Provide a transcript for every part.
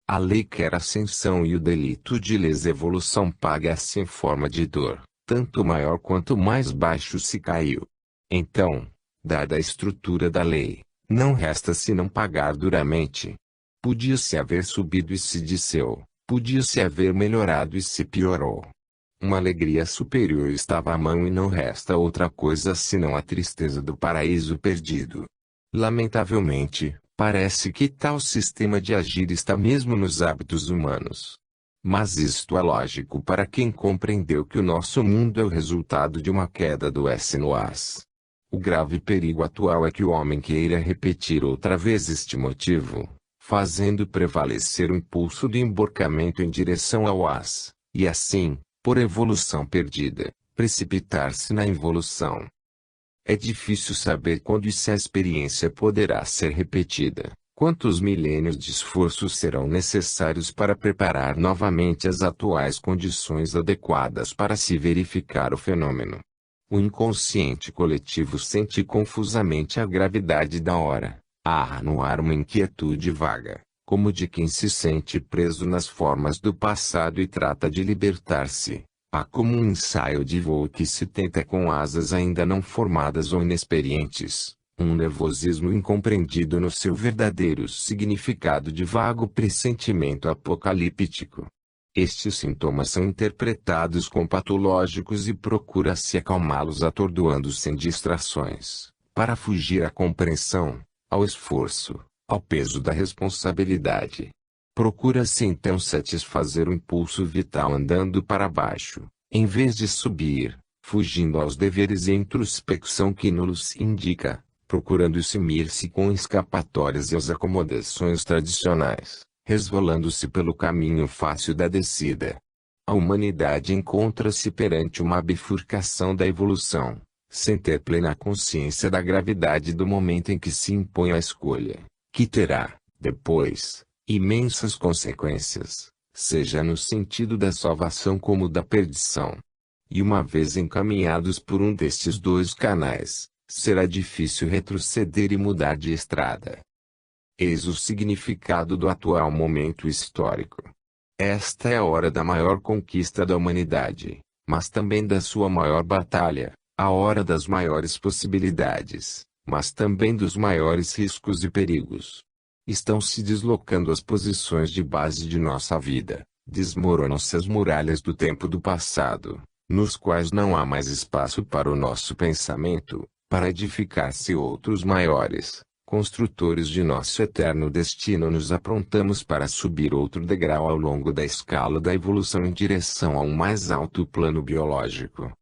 A lei quer ascensão e o delito de lesa evolução paga-se em forma de dor, tanto maior quanto mais baixo se caiu. Então, dada a estrutura da lei, não resta senão pagar duramente. Podia-se haver subido e se desceu, podia-se haver melhorado e se piorou. Uma alegria superior estava à mão e não resta outra coisa senão a tristeza do paraíso perdido. Lamentavelmente, parece que tal sistema de agir está mesmo nos hábitos humanos. Mas isto é lógico para quem compreendeu que o nosso mundo é o resultado de uma queda do S no As. O grave perigo atual é que o homem queira repetir outra vez este motivo, fazendo prevalecer o impulso do emborcamento em direção ao As, e assim, por evolução perdida, precipitar-se na involução. É difícil saber quando e se a experiência poderá ser repetida, quantos milênios de esforço serão necessários para preparar novamente as atuais condições adequadas para se verificar o fenômeno. O inconsciente coletivo sente confusamente a gravidade da hora, há no ar uma inquietude vaga, como de quem se sente preso nas formas do passado e trata de libertar-se. Há como um ensaio de voo que se tenta com asas ainda não formadas ou inexperientes, um nervosismo incompreendido no seu verdadeiro significado de vago pressentimento apocalíptico. Estes sintomas são interpretados como patológicos e procura-se acalmá-los atordoando-se em distrações, para fugir à compreensão, ao esforço, ao peso da responsabilidade. Procura-se então satisfazer o impulso vital andando para baixo, em vez de subir, fugindo aos deveres e introspecção que nos indica, procurando cimir-se com escapatórias e as acomodações tradicionais, resvalando-se pelo caminho fácil da descida. A humanidade encontra-se perante uma bifurcação da evolução, sem ter plena consciência da gravidade do momento em que se impõe a escolha, que terá, depois, imensas consequências, seja no sentido da salvação como da perdição. E uma vez encaminhados por um destes dois canais, será difícil retroceder e mudar de estrada. Eis o significado do atual momento histórico. Esta é a hora da maior conquista da humanidade, mas também da sua maior batalha, a hora das maiores possibilidades, mas também dos maiores riscos e perigos. Estão se deslocando as posições de base de nossa vida, desmoronam-se as muralhas do tempo do passado, nos quais não há mais espaço para o nosso pensamento, para edificar-se outros maiores, construtores de nosso eterno destino. Nos aprontamos para subir outro degrau ao longo da escala da evolução em direção a um mais alto plano biológico.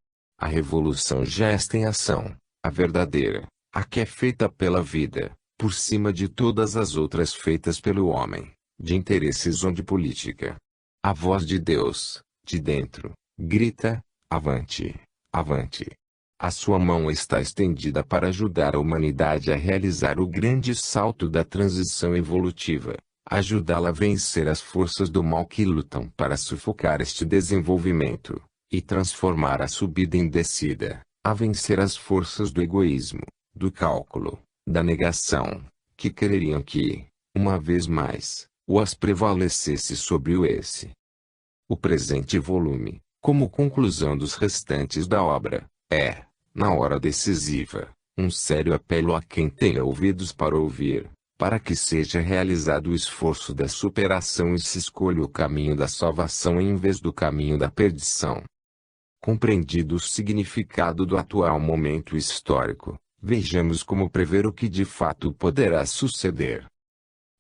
A revolução já está em ação, a verdadeira, a que é feita pela vida, por cima de todas as outras feitas pelo homem, de interesses ou de política. A voz de Deus, de dentro, grita: avante, avante. A sua mão está estendida para ajudar a humanidade a realizar o grande salto da transição evolutiva, ajudá-la a vencer as forças do mal que lutam para sufocar este desenvolvimento, e transformar a subida em descida, a vencer as forças do egoísmo, do cálculo, da negação, que quereriam que, uma vez mais, o as prevalecesse sobre o esse. O presente volume, como conclusão dos restantes da obra, é, na hora decisiva, um sério apelo a quem tenha ouvidos para ouvir, para que seja realizado o esforço da superação e se escolha o caminho da salvação em vez do caminho da perdição. Compreendido o significado do atual momento histórico, vejamos como prever o que de fato poderá suceder.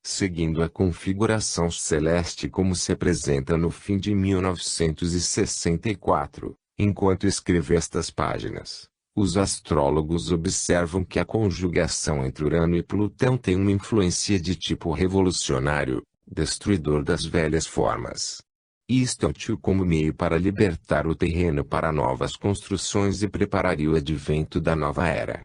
Seguindo a configuração celeste como se apresenta no fim de 1964, enquanto escrevo estas páginas, os astrólogos observam que a conjugação entre Urano e Plutão tem uma influência de tipo revolucionário, destruidor das velhas formas. Isto é útil como meio para libertar o terreno para novas construções e prepararia o advento da nova era.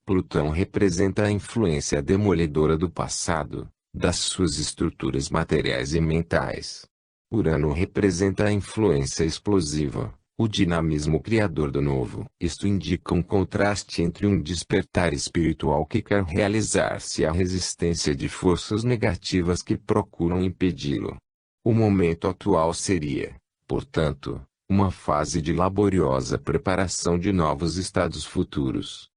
Plutão representa a influência demolidora do passado, das suas estruturas materiais e mentais. Urano representa a influência explosiva, o dinamismo criador do novo. Isto indica um contraste entre um despertar espiritual que quer realizar-se e a resistência de forças negativas que procuram impedi-lo. O momento atual seria, portanto, uma fase de laboriosa preparação de novos estados futuros.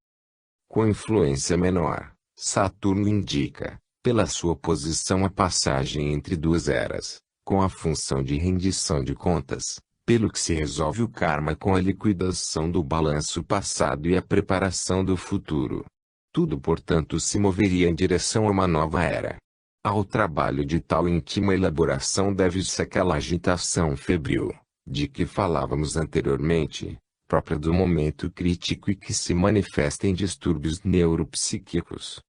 Com influência menor, Saturno indica, pela sua posição, a passagem entre duas eras, com a função de rendição de contas, pelo que se resolve o karma com a liquidação do balanço passado e a preparação do futuro. Tudo, portanto, se moveria em direção a uma nova era. Ao trabalho de tal íntima elaboração deve-se aquela agitação febril, de que falávamos anteriormente, própria do momento crítico e que se manifesta em distúrbios neuropsíquicos.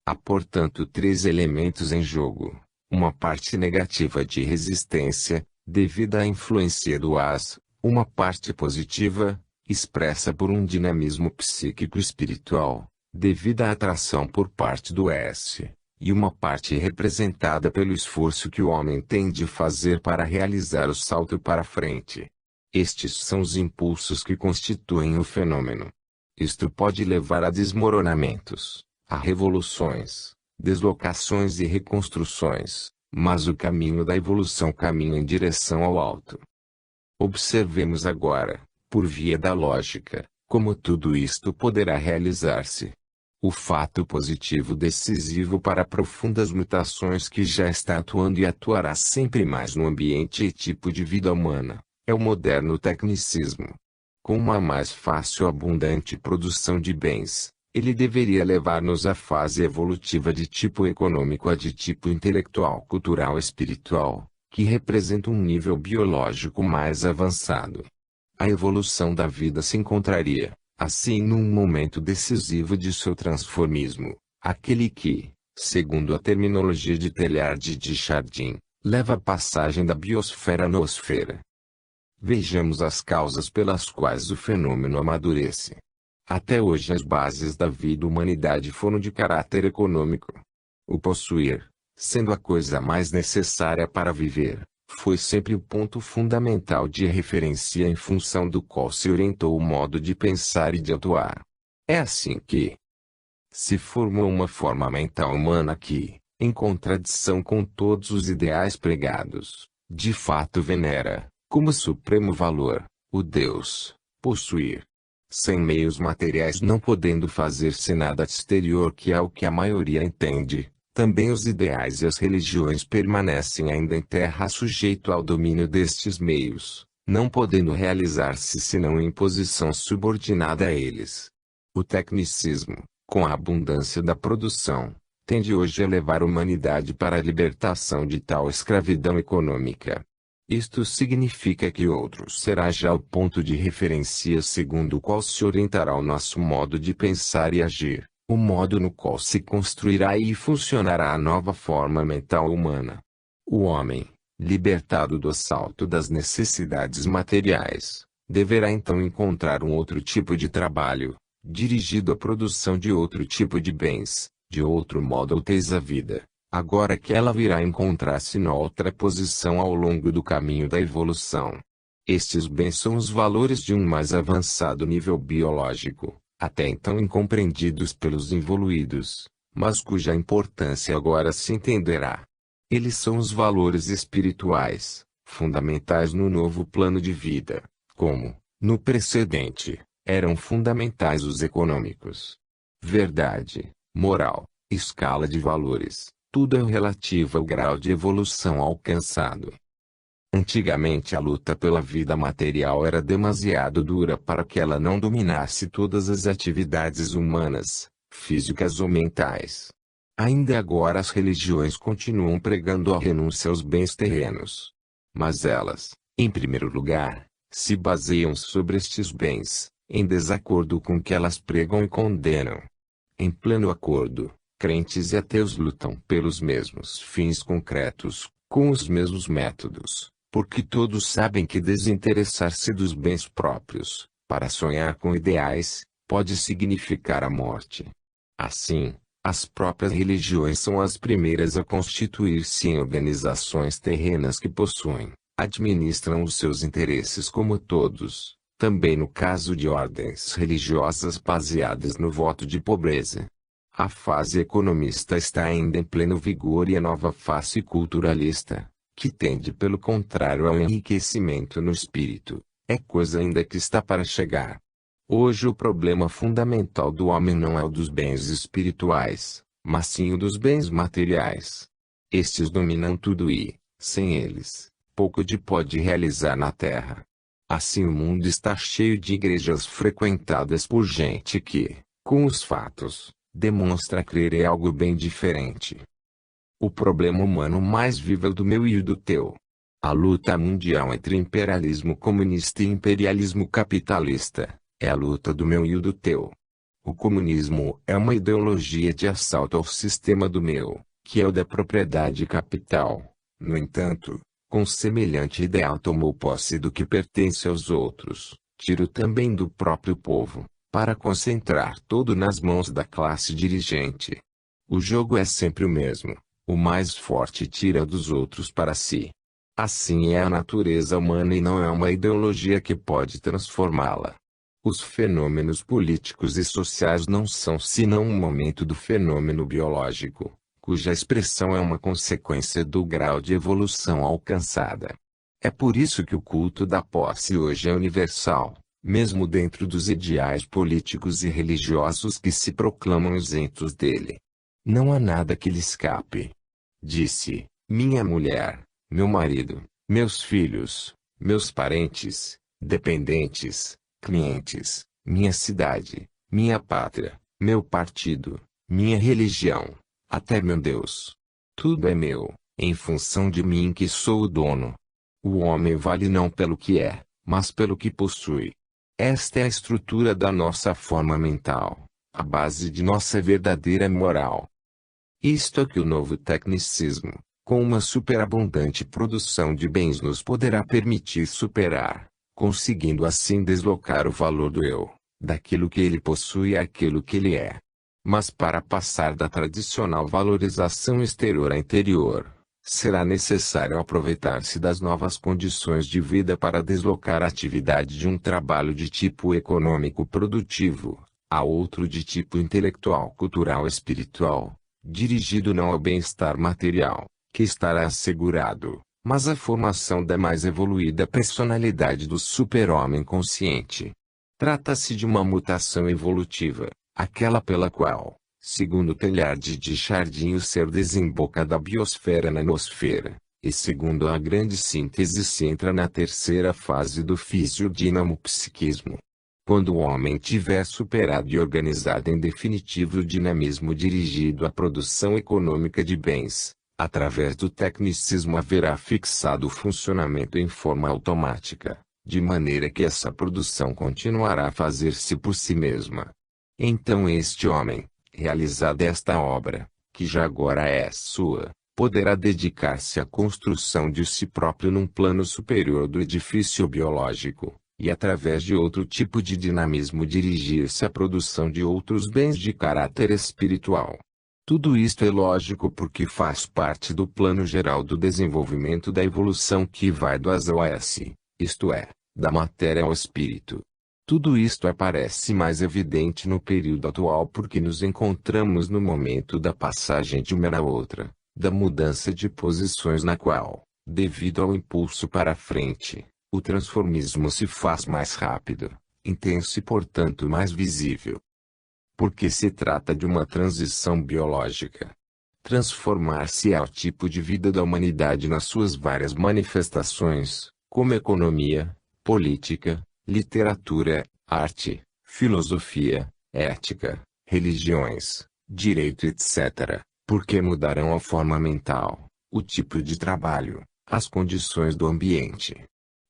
Há, portanto, três elementos em jogo: uma parte negativa de resistência, devido à influência do as, uma parte positiva, expressa por um dinamismo psíquico-espiritual, devido à atração por parte do S, e uma parte representada pelo esforço que o homem tem de fazer para realizar o salto para frente. Estes são os impulsos que constituem o fenômeno. Isto pode levar a desmoronamentos, a revoluções, deslocações e reconstruções, mas o caminho da evolução caminha em direção ao alto. Observemos agora, por via da lógica, como tudo isto poderá realizar-se. O fato positivo decisivo para profundas mutações que já está atuando e atuará sempre mais no ambiente e tipo de vida humana, é o moderno tecnicismo. Com uma mais fácil e abundante produção de bens, ele deveria levar-nos à fase evolutiva de tipo econômico a de tipo intelectual, cultural e espiritual, que representa um nível biológico mais avançado. A evolução da vida se encontraria, assim, num momento decisivo de seu transformismo, aquele que, segundo a terminologia de Teilhard de Chardin, leva a passagem da biosfera à noosfera. Vejamos as causas pelas quais o fenômeno amadurece. Até hoje as bases da vida da humanidade foram de caráter econômico. O possuir, sendo a coisa mais necessária para viver, foi sempre o ponto fundamental de referência em função do qual se orientou o modo de pensar e de atuar. É assim que se formou uma forma mental humana que, em contradição com todos os ideais pregados, de fato venera, como supremo valor, o Deus, possuir. Sem meios materiais não podendo fazer-se nada exterior, que é o que a maioria entende, também os ideais e as religiões permanecem ainda em terra sujeito ao domínio destes meios, não podendo realizar-se senão em posição subordinada a eles. O tecnicismo, com a abundância da produção, tende hoje a levar a humanidade para a libertação de tal escravidão econômica. Isto significa que outro será já o ponto de referência segundo o qual se orientará o nosso modo de pensar e agir, o modo no qual se construirá e funcionará a nova forma mental humana. O homem, libertado do assalto das necessidades materiais, deverá então encontrar um outro tipo de trabalho, dirigido à produção de outro tipo de bens, de outro modo úteis à vida. Agora que ela virá encontrar-se noutra posição ao longo do caminho da evolução. Estes bens são os valores de um mais avançado nível biológico, até então incompreendidos pelos evoluídos, mas cuja importância agora se entenderá. Eles são os valores espirituais, fundamentais no novo plano de vida, como, no precedente, eram fundamentais os econômicos. Verdade, moral, escala de valores. Tudo é relativo ao grau de evolução alcançado. Antigamente a luta pela vida material era demasiado dura para que ela não dominasse todas as atividades humanas, físicas ou mentais. Ainda agora as religiões continuam pregando a renúncia aos bens terrenos. Mas elas, em primeiro lugar, se baseiam sobre estes bens, em desacordo com o que elas pregam e condenam. Em pleno acordo, crentes e ateus lutam pelos mesmos fins concretos, com os mesmos métodos, porque todos sabem que desinteressar-se dos bens próprios, para sonhar com ideais, pode significar a morte. Assim, as próprias religiões são as primeiras a constituir-se em organizações terrenas que possuem, administram os seus interesses como todos, também no caso de ordens religiosas baseadas no voto de pobreza. A fase economista está ainda em pleno vigor e a nova face culturalista, que tende pelo contrário ao enriquecimento no espírito, é coisa ainda que está para chegar. Hoje o problema fundamental do homem não é o dos bens espirituais, mas sim o dos bens materiais. Estes dominam tudo e, sem eles, pouco de pode realizar na terra. Assim o mundo está cheio de igrejas frequentadas por gente que, com os fatos, demonstra crer em algo bem diferente. O problema humano mais vivo é o do meu e o do teu. A luta mundial entre imperialismo comunista e imperialismo capitalista é a luta do meu e o do teu. O comunismo é uma ideologia de assalto ao sistema do meu, que é o da propriedade capital. No entanto, com semelhante ideal tomou posse do que pertence aos outros, tiro também do próprio povo, para concentrar tudo nas mãos da classe dirigente. O jogo é sempre o mesmo, o mais forte tira dos outros para si. Assim é a natureza humana e não é uma ideologia que pode transformá-la. Os fenômenos políticos e sociais não são senão um momento do fenômeno biológico, cuja expressão é uma consequência do grau de evolução alcançada. É por isso que o culto da posse hoje é universal, mesmo dentro dos ideais políticos e religiosos que se proclamam isentos dele. Não há nada que lhe escape. Disse, minha mulher, meu marido, meus filhos, meus parentes, dependentes, clientes, minha cidade, minha pátria, meu partido, minha religião, até meu Deus. Tudo é meu, em função de mim que sou o dono. O homem vale não pelo que é, mas pelo que possui. Esta é a estrutura da nossa forma mental, a base de nossa verdadeira moral. Isto é que o novo tecnicismo, com uma superabundante produção de bens nos poderá permitir superar, conseguindo assim deslocar o valor do eu, daquilo que ele possui àquilo que ele é. Mas para passar da tradicional valorização exterior à interior, será necessário aproveitar-se das novas condições de vida para deslocar a atividade de um trabalho de tipo econômico produtivo, a outro de tipo intelectual cultural espiritual, dirigido não ao bem-estar material, que estará assegurado, mas à formação da mais evoluída personalidade do super-homem consciente. Trata-se de uma mutação evolutiva, aquela pela qual, segundo Teilhard de Chardin, o ser desemboca da biosfera na nosfera, e segundo a grande síntese se entra na terceira fase do fisiodinamo-psiquismo. Quando o homem tiver superado e organizado em definitivo o dinamismo dirigido à produção econômica de bens, através do tecnicismo haverá fixado o funcionamento em forma automática, de maneira que essa produção continuará a fazer-se por si mesma. Então este homem, realizada esta obra, que já agora é sua, poderá dedicar-se à construção de si próprio num plano superior do edifício biológico, e através de outro tipo de dinamismo dirigir-se à produção de outros bens de caráter espiritual. Tudo isto é lógico porque faz parte do plano geral do desenvolvimento da evolução que vai do as ao S, isto é, da matéria ao espírito. Tudo isto aparece mais evidente no período atual porque nos encontramos no momento da passagem de uma na outra, da mudança de posições na qual, devido ao impulso para a frente, o transformismo se faz mais rápido, intenso e portanto mais visível. Porque se trata de uma transição biológica. Transformar-se é o tipo de vida da humanidade nas suas várias manifestações, como economia, política, literatura, arte, filosofia, ética, religiões, direito etc., porque mudarão a forma mental, o tipo de trabalho, as condições do ambiente.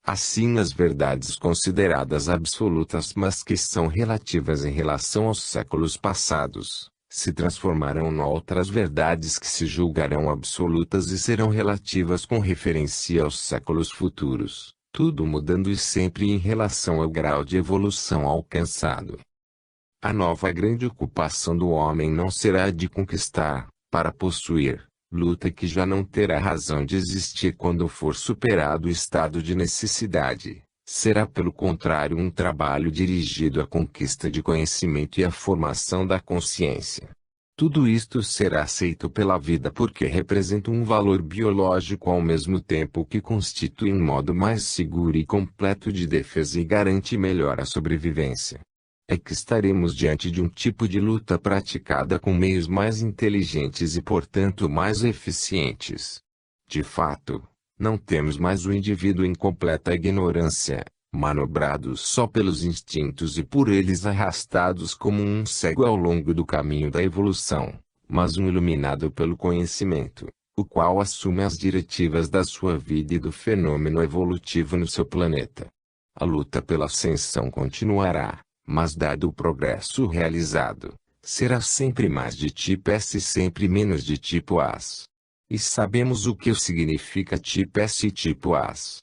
Assim as verdades consideradas absolutas mas que são relativas em relação aos séculos passados, se transformarão em outras verdades que se julgarão absolutas e serão relativas com referência aos séculos futuros, tudo mudando e sempre em relação ao grau de evolução alcançado. A nova grande ocupação do homem não será a de conquistar, para possuir, luta que já não terá razão de existir quando for superado o estado de necessidade. Será pelo contrário um trabalho dirigido à conquista de conhecimento e à formação da consciência. Tudo isto será aceito pela vida porque representa um valor biológico ao mesmo tempo que constitui um modo mais seguro e completo de defesa e garante melhor a sobrevivência. É que estaremos diante de um tipo de luta praticada com meios mais inteligentes e portanto mais eficientes. De fato, não temos mais o indivíduo em completa ignorância, manobrado só pelos instintos e por eles arrastados como um cego ao longo do caminho da evolução, mas um iluminado pelo conhecimento, o qual assume as diretivas da sua vida e do fenômeno evolutivo no seu planeta. A luta pela ascensão continuará, mas dado o progresso realizado, será sempre mais de tipo S e sempre menos de tipo AS. E sabemos o que significa tipo S e tipo AS.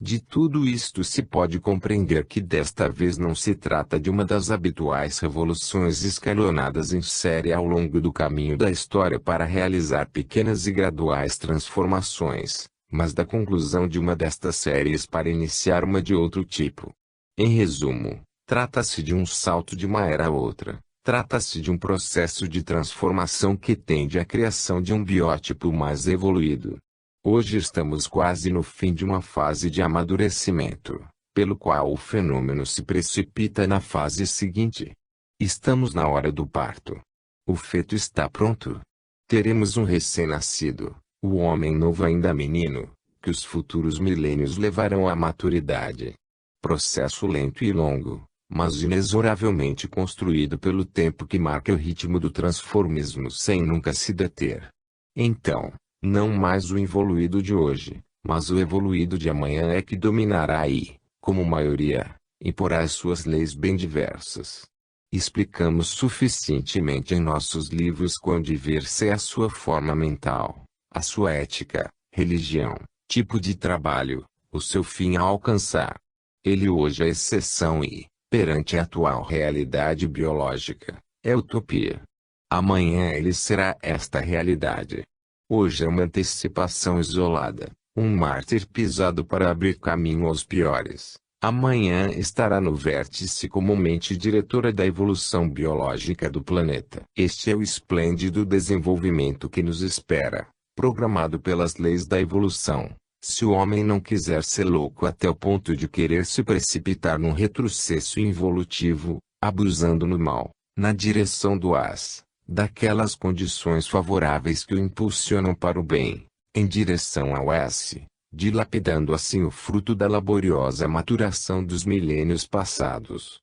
De tudo isto se pode compreender que desta vez não se trata de uma das habituais revoluções escalonadas em série ao longo do caminho da história para realizar pequenas e graduais transformações, mas da conclusão de uma destas séries para iniciar uma de outro tipo. Em resumo, trata-se de um salto de uma era a outra. Trata-se de um processo de transformação que tende à criação de um biótipo mais evoluído. Hoje estamos quase no fim de uma fase de amadurecimento, pelo qual o fenômeno se precipita na fase seguinte. Estamos na hora do parto. O feto está pronto. Teremos um recém-nascido, o homem novo ainda menino, que os futuros milênios levarão à maturidade. Processo lento e longo, mas inexoravelmente construído pelo tempo que marca o ritmo do transformismo sem nunca se deter. Então, não mais o evoluído de hoje, mas o evoluído de amanhã é que dominará e, como maioria, imporá as suas leis bem diversas. Explicamos suficientemente em nossos livros quão diversa é a sua forma mental, a sua ética, religião, tipo de trabalho, o seu fim a alcançar. Ele hoje é exceção e, perante a atual realidade biológica, é utopia. Amanhã ele será esta realidade. Hoje é uma antecipação isolada, um mártir pisado para abrir caminho aos piores. Amanhã estará no vértice como mente diretora da evolução biológica do planeta. Este é o esplêndido desenvolvimento que nos espera, programado pelas leis da evolução. Se o homem não quiser ser louco até o ponto de querer se precipitar num retrocesso involutivo, abusando no mal, na direção do AS, daquelas condições favoráveis que o impulsionam para o bem, em direção ao S, dilapidando assim o fruto da laboriosa maturação dos milênios passados.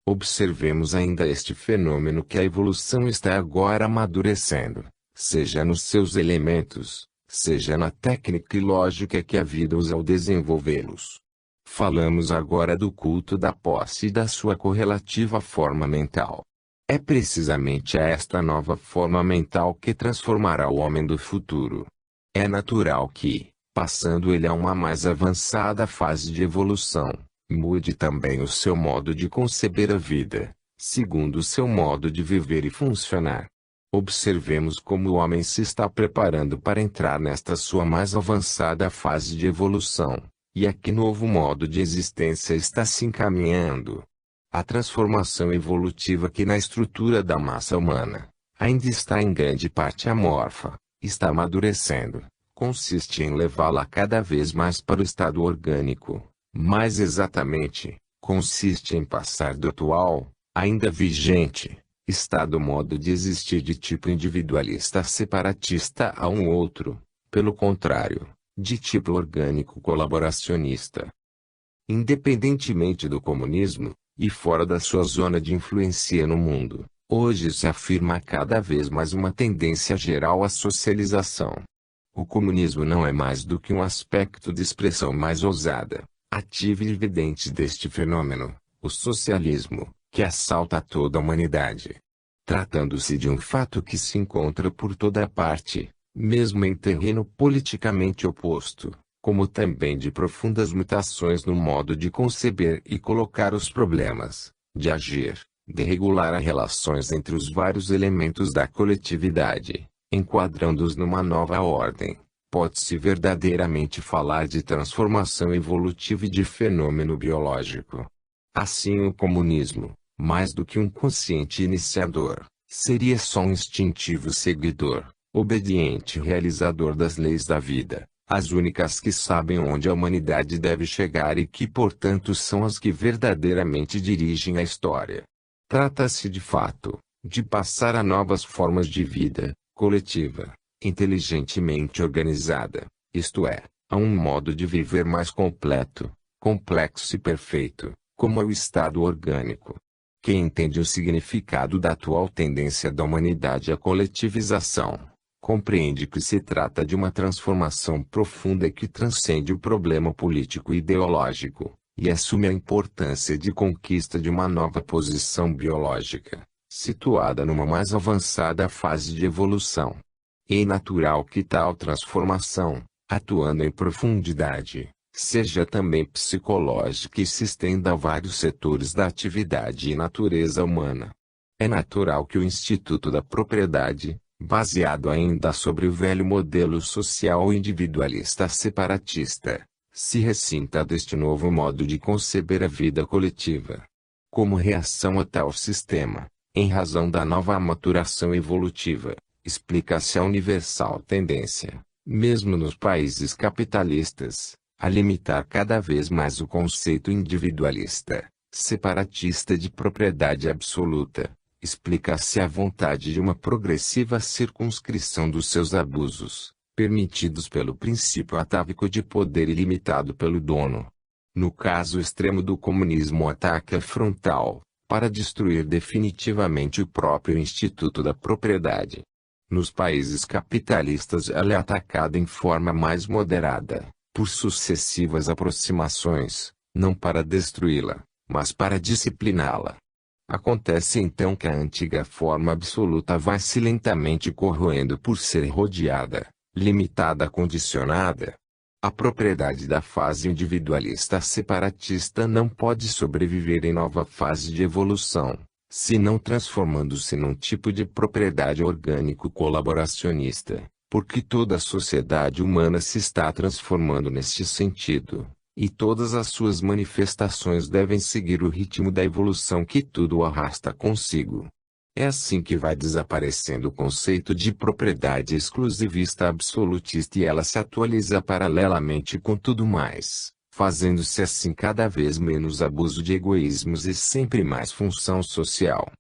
Observemos ainda este fenômeno que a evolução está agora amadurecendo, seja nos seus elementos, seja na técnica e lógica que a vida usa ao desenvolvê-los. Falamos agora do culto da posse e da sua correlativa forma mental. É precisamente esta nova forma mental que transformará o homem do futuro. É natural que, passando ele a uma mais avançada fase de evolução, mude também o seu modo de conceber a vida, segundo o seu modo de viver e funcionar. Observemos como o homem se está preparando para entrar nesta sua mais avançada fase de evolução, e a que novo modo de existência está se encaminhando. A transformação evolutiva que na estrutura da massa humana, ainda está em grande parte amorfa, está amadurecendo, consiste em levá-la cada vez mais para o estado orgânico. Mais exatamente, consiste em passar do atual, ainda vigente, estado modo de existir de tipo individualista separatista a um outro, pelo contrário, de tipo orgânico colaboracionista. Independentemente do comunismo, e fora da sua zona de influência no mundo, hoje se afirma cada vez mais uma tendência geral à socialização. O comunismo não é mais do que um aspecto de expressão mais ousada, ativa e evidente deste fenômeno, o socialismo, que assalta toda a humanidade. Tratando-se de um fato que se encontra por toda parte, mesmo em terreno politicamente oposto, como também de profundas mutações no modo de conceber e colocar os problemas, de agir, de regular as relações entre os vários elementos da coletividade, enquadrando-os numa nova ordem. Pode-se verdadeiramente falar de transformação evolutiva e de fenômeno biológico. Assim o comunismo, mais do que um consciente iniciador, Seria só um instintivo seguidor, obediente realizador das leis da vida, as únicas que sabem onde a humanidade deve chegar e que portanto são as que verdadeiramente dirigem a história. Trata-se de fato, de passar a novas formas de vida, coletiva, inteligentemente organizada, isto é, a um modo de viver mais completo, complexo e perfeito, como é o estado orgânico. Quem entende o significado da atual tendência da humanidade à coletivização, compreende que se trata de uma transformação profunda que transcende o problema político e ideológico, e assume a importância de conquista de uma nova posição biológica, situada numa mais avançada fase de evolução. É natural que tal transformação, atuando em profundidade, seja também psicológica e se estenda a vários setores da atividade e natureza humana. É natural que o Instituto da Propriedade, baseado ainda sobre o velho modelo social individualista separatista, se ressinta deste novo modo de conceber a vida coletiva. Como reação a tal sistema, em razão da nova maturação evolutiva, explica-se a universal tendência, mesmo nos países capitalistas, a limitar cada vez mais o conceito individualista, separatista de propriedade absoluta. Explica-se a vontade de uma progressiva circunscrição dos seus abusos, permitidos pelo princípio atávico de poder ilimitado pelo dono. No caso extremo do comunismo, o ataque é frontal, para destruir definitivamente o próprio instituto da propriedade. Nos países capitalistas ela é atacada em forma mais moderada, por sucessivas aproximações, não para destruí-la, mas para discipliná-la. Acontece então que a antiga forma absoluta vai-se lentamente corroendo por ser rodeada, limitada, condicionada. A propriedade da fase individualista separatista não pode sobreviver em nova fase de evolução, senão transformando-se num tipo de propriedade orgânico colaboracionista, porque toda a sociedade humana se está transformando neste sentido. E todas as suas manifestações devem seguir o ritmo da evolução que tudo arrasta consigo. É assim que vai desaparecendo o conceito de propriedade exclusivista absolutista e ela se atualiza paralelamente com tudo mais, fazendo-se assim cada vez menos abuso de egoísmos e sempre mais função social.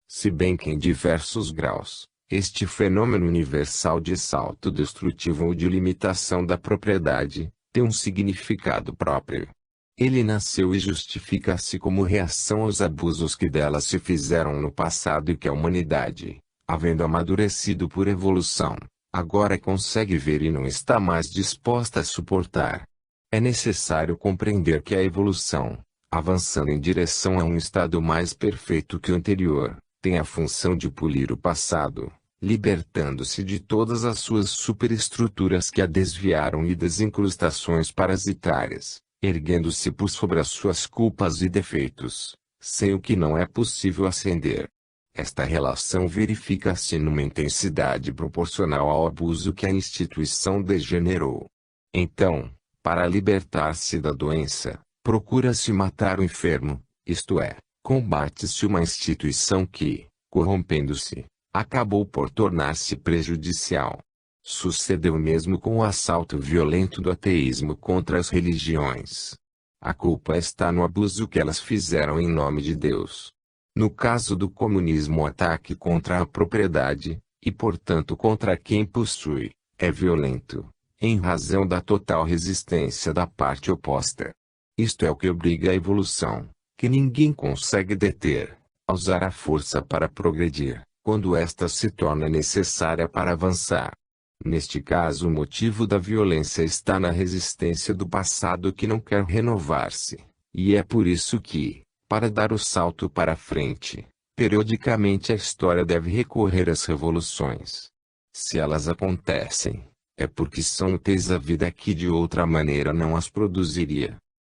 Se bem que em diversos graus, este fenômeno universal de salto destrutivo ou de limitação da propriedade, tem um significado próprio. Ele nasceu e justifica-se como reação aos abusos que dela se fizeram no passado e que a humanidade, havendo amadurecido por evolução, agora consegue ver e não está mais disposta a suportar. É necessário compreender que a evolução, avançando em direção a um estado mais perfeito que o anterior, tem a função de polir o passado, libertando-se de todas as suas superestruturas que a desviaram e das incrustações parasitárias, erguendo-se por sobre as suas culpas e defeitos, sem o que não é possível ascender. Esta relação verifica-se numa intensidade proporcional ao abuso que a instituição degenerou. Então, para libertar-se da doença, procura-se matar o enfermo, isto é, combate-se uma instituição que, corrompendo-se, acabou por tornar-se prejudicial. Sucedeu mesmo com o assalto violento do ateísmo contra as religiões. A culpa está no abuso que elas fizeram em nome de Deus. No caso do comunismo, o ataque contra a propriedade, e portanto contra quem possui, é violento, em razão da total resistência da parte oposta. Isto é o que obriga a evolução, que ninguém consegue deter, a usar a força para progredir, quando esta se torna necessária para avançar. Neste caso, o motivo da violência está na resistência do passado que não quer renovar-se, e é por isso que, para dar o salto para frente, periodicamente a história deve recorrer às revoluções. Se elas acontecem, é porque são úteis à vida que de outra maneira não as produziria.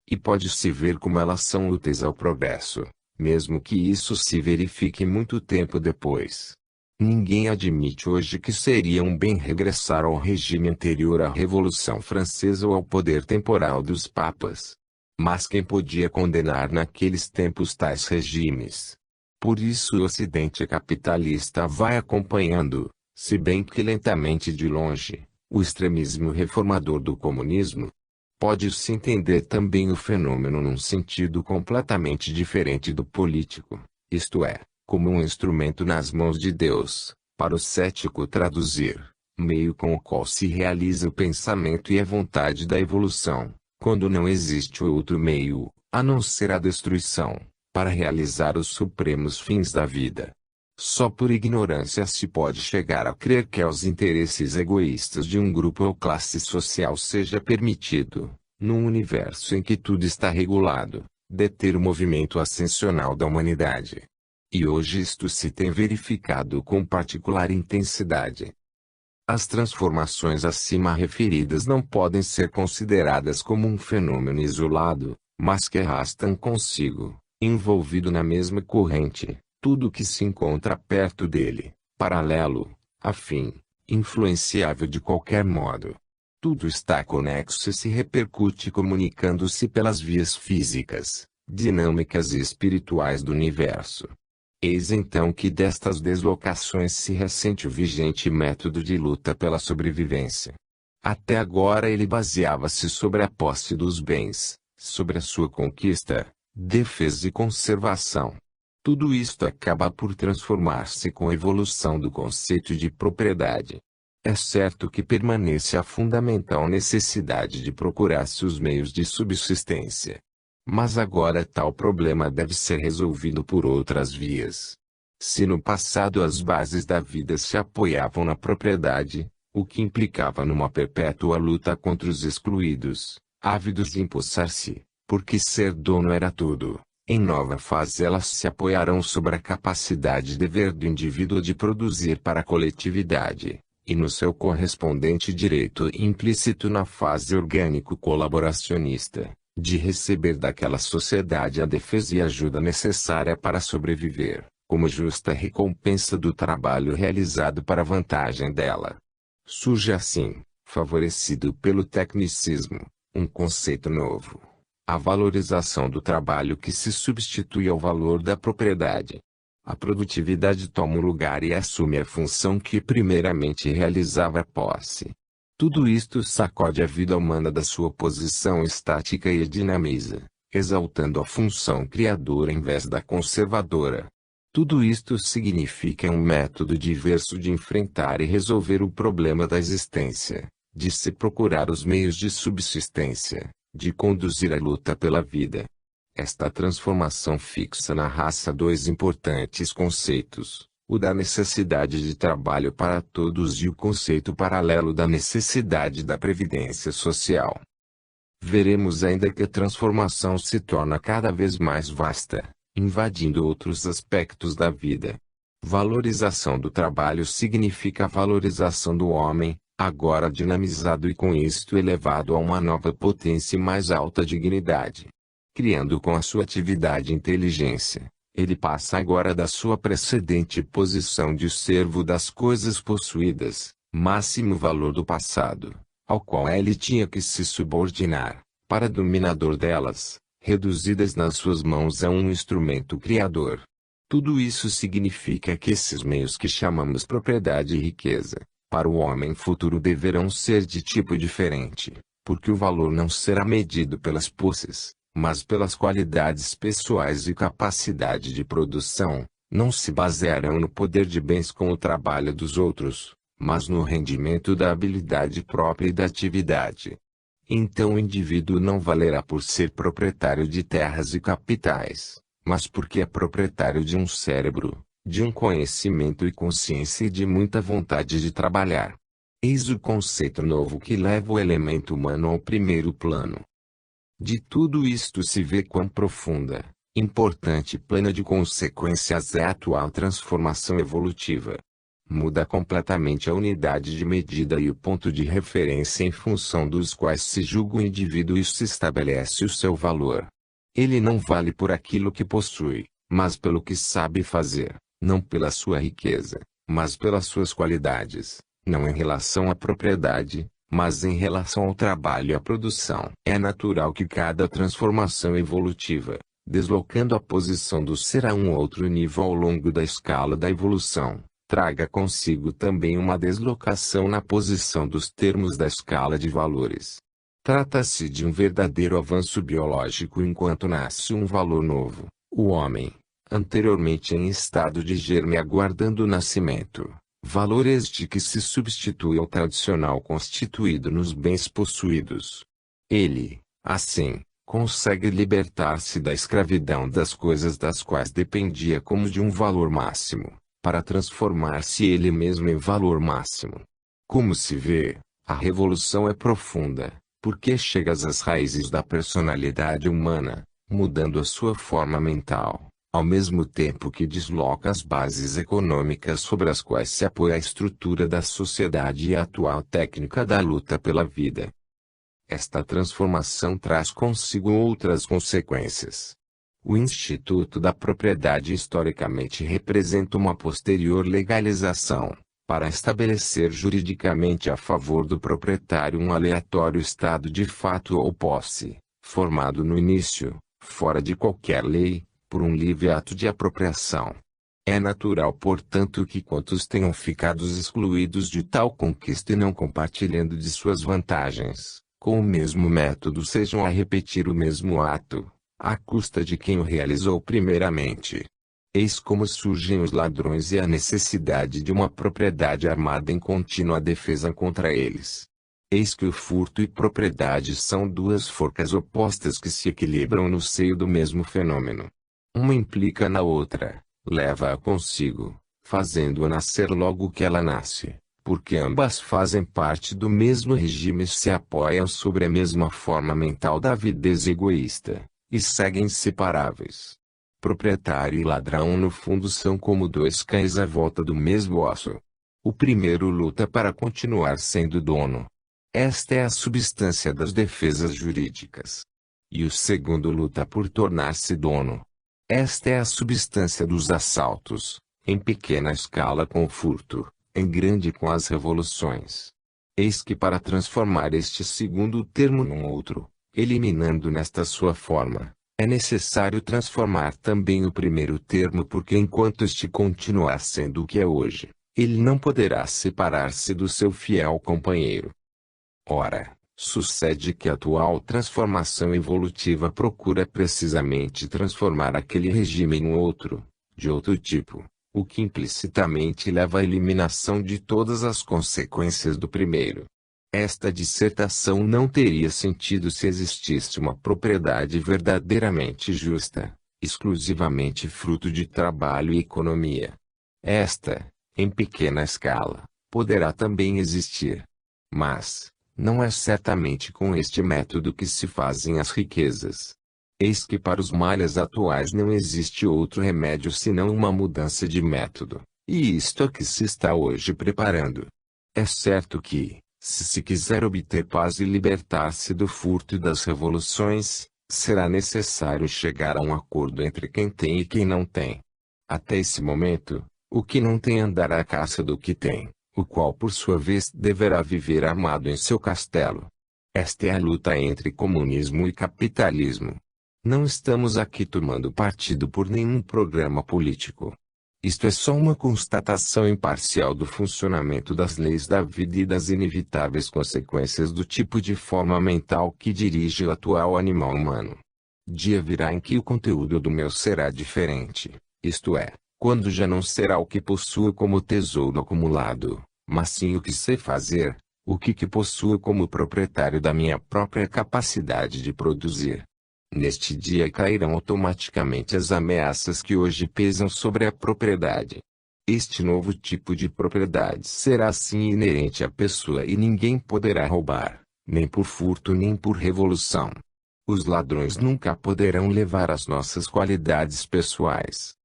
E pode-se ver como elas são úteis ao progresso, mesmo que isso se verifique muito tempo depois. Ninguém admite hoje que seria um bem regressar ao regime anterior à Revolução Francesa ou ao poder temporal dos papas. Mas quem podia condenar naqueles tempos tais regimes? Por isso o Ocidente capitalista vai acompanhando, se bem que lentamente de longe, o extremismo reformador do comunismo. Pode-se entender também o fenômeno num sentido completamente diferente do político, isto é, como um instrumento nas mãos de Deus, para o cético traduzir, meio com o qual se realiza o pensamento e a vontade da evolução, quando não existe outro meio, a não ser a destruição, para realizar os supremos fins da vida. Só por ignorância se pode chegar a crer que aos interesses egoístas de um grupo ou classe social seja permitido, num universo em que tudo está regulado, deter o movimento ascensional da humanidade. E hoje isto se tem verificado com particular intensidade. As transformações acima referidas não podem ser consideradas como um fenômeno isolado, mas que arrastam consigo, envolvido na mesma corrente, tudo que se encontra perto dele, paralelo, afim, influenciável de qualquer modo. Tudo está conexo e se repercute comunicando-se pelas vias físicas, dinâmicas e espirituais do universo. Eis então que destas deslocações se ressente o vigente método de luta pela sobrevivência. Até agora ele baseava-se sobre a posse dos bens, sobre a sua conquista, defesa e conservação. Tudo isto acaba por transformar-se com a evolução do conceito de propriedade. É certo que permanece a fundamental necessidade de procurar-se os meios de subsistência. Mas agora tal problema deve ser resolvido por outras vias. Se no passado as bases da vida se apoiavam na propriedade, o que implicava numa perpétua luta contra os excluídos, ávidos de empossar-se, porque ser dono era tudo. Em nova fase elas se apoiarão sobre a capacidade e dever do indivíduo de produzir para a coletividade, e no seu correspondente direito implícito na fase orgânico-colaboracionista, de receber daquela sociedade a defesa e ajuda necessária para sobreviver, como justa recompensa do trabalho realizado para a vantagem dela. Surge assim, favorecido pelo tecnicismo, um conceito novo. A valorização do trabalho que se substitui ao valor da propriedade. A produtividade toma o lugar e assume a função que primeiramente realizava a posse. Tudo isto sacode a vida humana da sua posição estática e a dinamiza, exaltando a função criadora em vez da conservadora. Tudo isto significa um método diverso de enfrentar e resolver o problema da existência, de se procurar os meios de subsistência, de conduzir a luta pela vida. Esta transformação fixa na raça dois importantes conceitos, o da necessidade de trabalho para todos e o conceito paralelo da necessidade da previdência social. Veremos ainda que a transformação se torna cada vez mais vasta, invadindo outros aspectos da vida. Valorização do trabalho significa a valorização do homem, agora dinamizado e com isto elevado a uma nova potência e mais alta dignidade. Criando com a sua atividade e inteligência, ele passa agora da sua precedente posição de servo das coisas possuídas, máximo valor do passado, ao qual ele tinha que se subordinar, para dominador delas, reduzidas nas suas mãos a um instrumento criador. Tudo isso significa que esses meios que chamamos propriedade e riqueza, para o homem futuro deverão ser de tipo diferente, porque o valor não será medido pelas posses, mas pelas qualidades pessoais e capacidade de produção, não se basearão no poder de bens com o trabalho dos outros, mas no rendimento da habilidade própria e da atividade. Então o indivíduo não valerá por ser proprietário de terras e capitais, mas porque é proprietário de um cérebro, de um conhecimento e consciência e de muita vontade de trabalhar. Eis o conceito novo que leva o elemento humano ao primeiro plano. De tudo isto se vê quão profunda, importante e plena de consequências é a atual transformação evolutiva. Muda completamente a unidade de medida e o ponto de referência em função dos quais se julga o indivíduo e se estabelece o seu valor. Ele não vale por aquilo que possui, mas pelo que sabe fazer, não pela sua riqueza, mas pelas suas qualidades, não em relação à propriedade, mas em relação ao trabalho e à produção. É natural que cada transformação evolutiva, deslocando a posição do ser a um outro nível ao longo da escala da evolução, traga consigo também uma deslocação na posição dos termos da escala de valores. Trata-se de um verdadeiro avanço biológico enquanto nasce um valor novo, o homem, anteriormente em estado de germe aguardando o nascimento. Valor este que se substitui ao tradicional constituído nos bens possuídos. Ele, assim, consegue libertar-se da escravidão das coisas das quais dependia como de um valor máximo, para transformar-se ele mesmo em valor máximo. Como se vê, a revolução é profunda, porque chega às raízes da personalidade humana, mudando a sua forma mental, ao mesmo tempo que desloca as bases econômicas sobre as quais se apoia a estrutura da sociedade e a atual técnica da luta pela vida. Esta transformação traz consigo outras consequências. O Instituto da Propriedade historicamente representa uma posterior legalização, para estabelecer juridicamente a favor do proprietário um aleatório estado de fato ou posse, formado no início, fora de qualquer lei, por um livre ato de apropriação. É natural, portanto, que quantos tenham ficado excluídos de tal conquista e não compartilhando de suas vantagens, com o mesmo método sejam a repetir o mesmo ato, à custa de quem o realizou primeiramente. Eis como surgem os ladrões e a necessidade de uma propriedade armada em contínua defesa contra eles. Eis que o furto e propriedade são duas forcas opostas que se equilibram no seio do mesmo fenômeno. Uma implica na outra, leva-a consigo, fazendo-a nascer logo que ela nasce, porque ambas fazem parte do mesmo regime e se apoiam sobre a mesma forma mental da avidez egoísta, e seguem inseparáveis. Proprietário e ladrão no fundo são como dois cães à volta do mesmo osso. O primeiro luta para continuar sendo dono. Esta é a substância das defesas jurídicas. E o segundo luta por tornar-se dono. Esta é a substância dos assaltos, em pequena escala com o furto, em grande com as revoluções. Eis que para transformar este segundo termo num outro, eliminando nesta sua forma, é necessário transformar também o primeiro termo porque enquanto este continuar sendo o que é hoje, ele não poderá separar-se do seu fiel companheiro. Ora, sucede que a atual transformação evolutiva procura precisamente transformar aquele regime em outro, de outro tipo, o que implicitamente leva à eliminação de todas as consequências do primeiro. Esta dissertação não teria sentido se existisse uma propriedade verdadeiramente justa, exclusivamente fruto de trabalho e economia. Esta, em pequena escala, poderá também existir. Mas, não é certamente com este método que se fazem as riquezas. Eis que para os males atuais não existe outro remédio senão uma mudança de método, e isto é que se está hoje preparando. É certo que, se quiser obter paz e libertar-se do furto e das revoluções, será necessário chegar a um acordo entre quem tem e quem não tem. Até esse momento, o que não tem andará à caça do que tem, o qual por sua vez deverá viver armado em seu castelo. Esta é a luta entre comunismo e capitalismo. Não estamos aqui tomando partido por nenhum programa político. Isto é só uma constatação imparcial do funcionamento das leis da vida e das inevitáveis consequências do tipo de forma mental que dirige o atual animal humano. Dia virá em que o conteúdo do meu será diferente, isto é, quando já não será o que possuo como tesouro acumulado, mas sim o que sei fazer, o que possuo como proprietário da minha própria capacidade de produzir. Neste dia cairão automaticamente as ameaças que hoje pesam sobre a propriedade. Este novo tipo de propriedade será assim inerente à pessoa e ninguém poderá roubar, nem por furto nem por revolução. Os ladrões nunca poderão levar as nossas qualidades pessoais.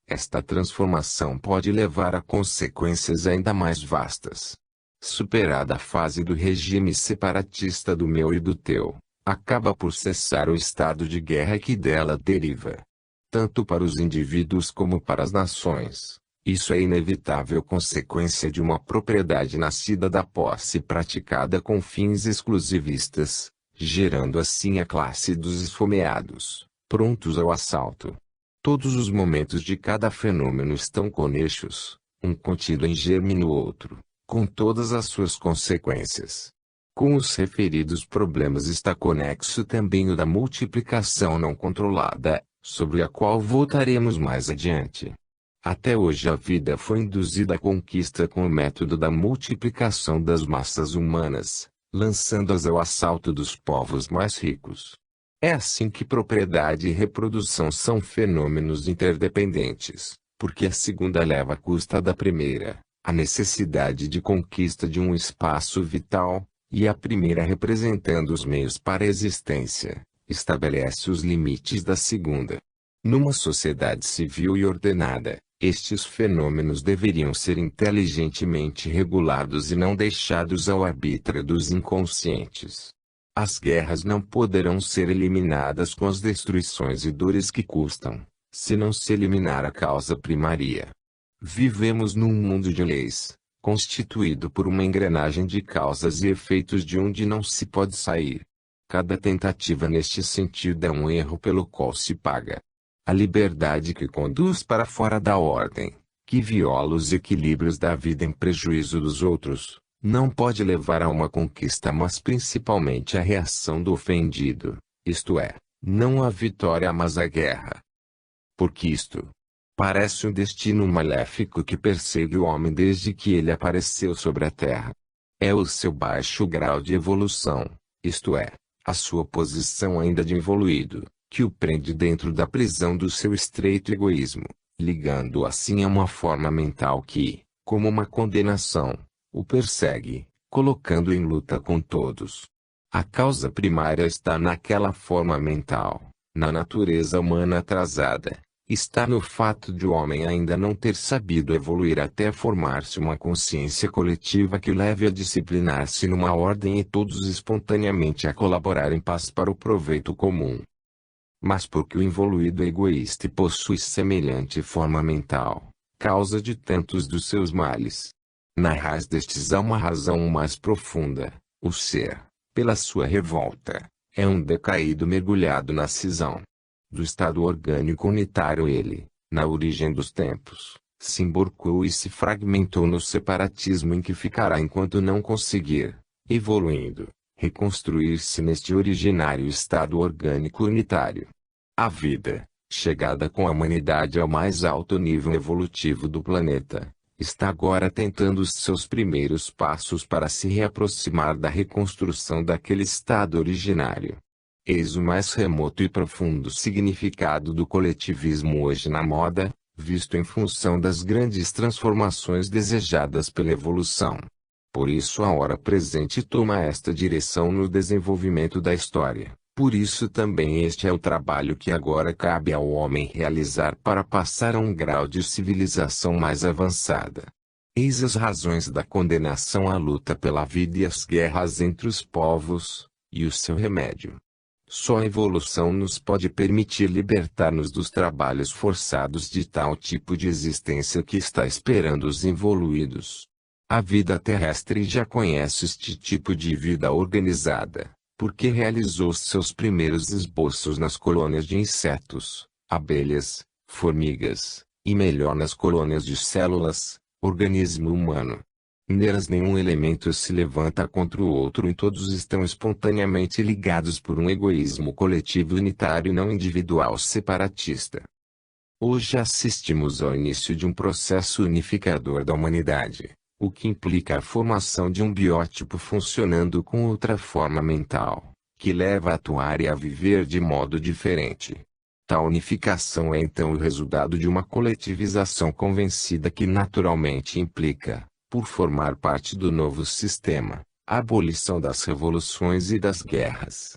Esta transformação pode levar a consequências ainda mais vastas. Superada a fase do regime separatista do meu e do teu, acaba por cessar o estado de guerra que dela deriva. Tanto para os indivíduos como para as nações, isso é inevitável consequência de uma propriedade nascida da posse praticada com fins exclusivistas, gerando assim a classe dos esfomeados, prontos ao assalto. Todos os momentos de cada fenômeno estão conexos, um contido em germe no outro, com todas as suas consequências. Com os referidos problemas está conexo também o da multiplicação não controlada, sobre a qual voltaremos mais adiante. Até hoje a vida foi induzida à conquista com o método da multiplicação das massas humanas, lançando-as ao assalto dos povos mais ricos. É assim que propriedade e reprodução são fenômenos interdependentes, porque a segunda leva à custa da primeira, a necessidade de conquista de um espaço vital, e a primeira representando os meios para a existência, estabelece os limites da segunda. Numa sociedade civil e ordenada, estes fenômenos deveriam ser inteligentemente regulados e não deixados ao arbítrio dos inconscientes. As guerras não poderão ser eliminadas com as destruições e dores que custam, se não se eliminar a causa primária. Vivemos num mundo de leis, constituído por uma engrenagem de causas e efeitos de onde não se pode sair. Cada tentativa neste sentido é um erro pelo qual se paga. A liberdade que conduz para fora da ordem, que viola os equilíbrios da vida em prejuízo dos outros, não pode levar a uma conquista mas principalmente à reação do ofendido, isto é, não à vitória mas à guerra. Porque isto parece um destino maléfico que persegue o homem desde que ele apareceu sobre a terra. É o seu baixo grau de evolução, isto é, a sua posição ainda de involuído, que o prende dentro da prisão do seu estreito egoísmo, ligando-o assim a uma forma mental que, como uma condenação, o persegue, colocando em luta com todos. A causa primária está naquela forma mental, na natureza humana atrasada. Está no fato de o homem ainda não ter sabido evoluir até formar-se uma consciência coletiva que o leve a disciplinar-se numa ordem e todos espontaneamente a colaborar em paz para o proveito comum. Mas porque o involuído é egoísta e possui semelhante forma mental, causa de tantos dos seus males. Na raiz destes há uma razão mais profunda, o ser, pela sua revolta, é um decaído mergulhado na cisão do estado orgânico unitário ele, na origem dos tempos, se emborcou e se fragmentou no separatismo em que ficará enquanto não conseguir, evoluindo, reconstruir-se neste originário estado orgânico unitário. A vida, chegada com a humanidade ao mais alto nível evolutivo do planeta, está agora tentando os seus primeiros passos para se reaproximar da reconstrução daquele estado originário. Eis o mais remoto e profundo significado do coletivismo hoje na moda, visto em função das grandes transformações desejadas pela evolução. Por isso a hora presente toma esta direção no desenvolvimento da história. Por isso também este é o trabalho que agora cabe ao homem realizar para passar a um grau de civilização mais avançada. Eis as razões da condenação à luta pela vida e as guerras entre os povos, e o seu remédio. Só a evolução nos pode permitir libertar-nos dos trabalhos forçados de tal tipo de existência que está esperando os evoluídos. A vida terrestre já conhece este tipo de vida organizada, porque realizou seus primeiros esboços nas colônias de insetos, abelhas, formigas, e melhor nas colônias de células, organismo humano. Nelas nenhum elemento se levanta contra o outro e todos estão espontaneamente ligados por um egoísmo coletivo unitário e não individual separatista. Hoje assistimos ao início de um processo unificador da humanidade, o que implica a formação de um biótipo funcionando com outra forma mental, que leva a atuar e a viver de modo diferente. Tal unificação é então o resultado de uma coletivização convencida que naturalmente implica, por formar parte do novo sistema, a abolição das revoluções e das guerras.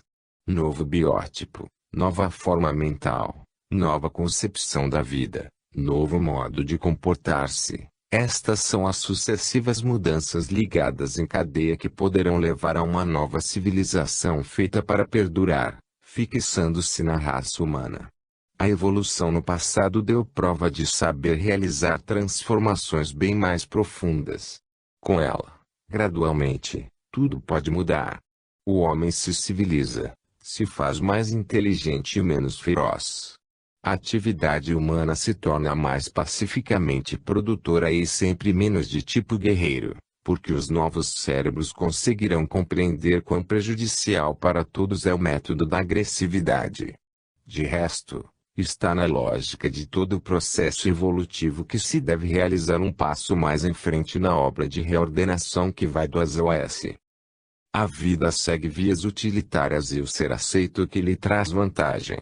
Novo biótipo, nova forma mental, nova concepção da vida, novo modo de comportar-se. Estas são as sucessivas mudanças ligadas em cadeia que poderão levar a uma nova civilização feita para perdurar, fixando-se na raça humana. A evolução no passado deu prova de saber realizar transformações bem mais profundas. Com ela, gradualmente, tudo pode mudar. O homem se civiliza, se faz mais inteligente e menos feroz. A atividade humana se torna mais pacificamente produtora e sempre menos de tipo guerreiro, porque os novos cérebros conseguirão compreender quão prejudicial para todos é o método da agressividade. De resto, está na lógica de todo o processo evolutivo que se deve realizar um passo mais em frente na obra de reordenação que vai do A ao S. A vida segue vias utilitárias e o ser aceito que lhe traz vantagem.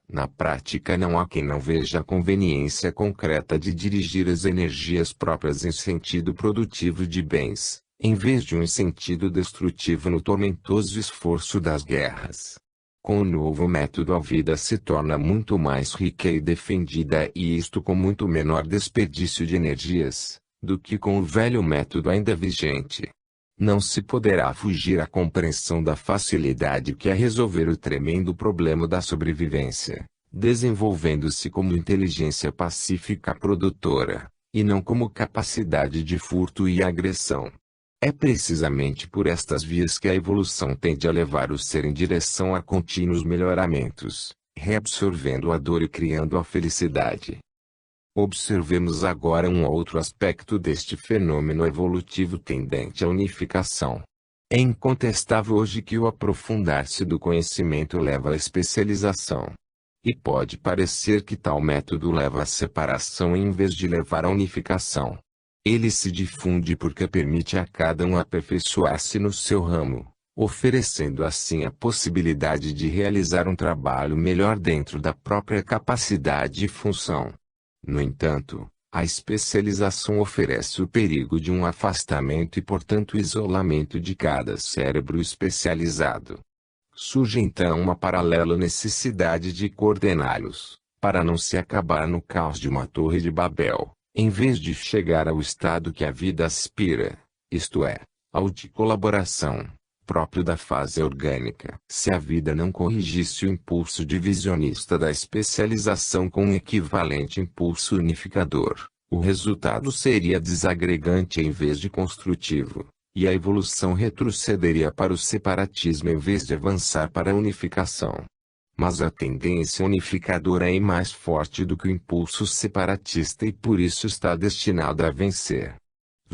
Na prática não há quem não veja a conveniência concreta de dirigir as energias próprias em sentido produtivo de bens, em vez de um sentido destrutivo no tormentoso esforço das guerras. Com o novo método a vida se torna muito mais rica e defendida e isto com muito menor desperdício de energias, do que com o velho método ainda vigente. Não se poderá fugir à compreensão da facilidade que é resolver o tremendo problema da sobrevivência, desenvolvendo-se como inteligência pacífica produtora, e não como capacidade de furto e agressão. É precisamente por estas vias que a evolução tende a levar o ser em direção a contínuos melhoramentos, reabsorvendo a dor e criando a felicidade. Observemos agora um outro aspecto deste fenômeno evolutivo tendente à unificação. É incontestável hoje que o aprofundar-se do conhecimento leva à especialização. E pode parecer que tal método leva à separação em vez de levar à unificação. Ele se difunde porque permite a cada um aperfeiçoar-se no seu ramo, oferecendo assim a possibilidade de realizar um trabalho melhor dentro da própria capacidade e função. No entanto, a especialização oferece o perigo de um afastamento e portanto isolamento de cada cérebro especializado. Surge então uma paralela necessidade de coordená-los, para não se acabar no caos de uma torre de Babel, em vez de chegar ao estado que a vida aspira, isto é, ao de colaboração, próprio da fase orgânica. Se a vida não corrigisse o impulso divisionista da especialização com um equivalente impulso unificador, o resultado seria desagregante em vez de construtivo, e a evolução retrocederia para o separatismo em vez de avançar para a unificação. Mas a tendência unificadora é mais forte do que o impulso separatista e por isso está destinada a vencer.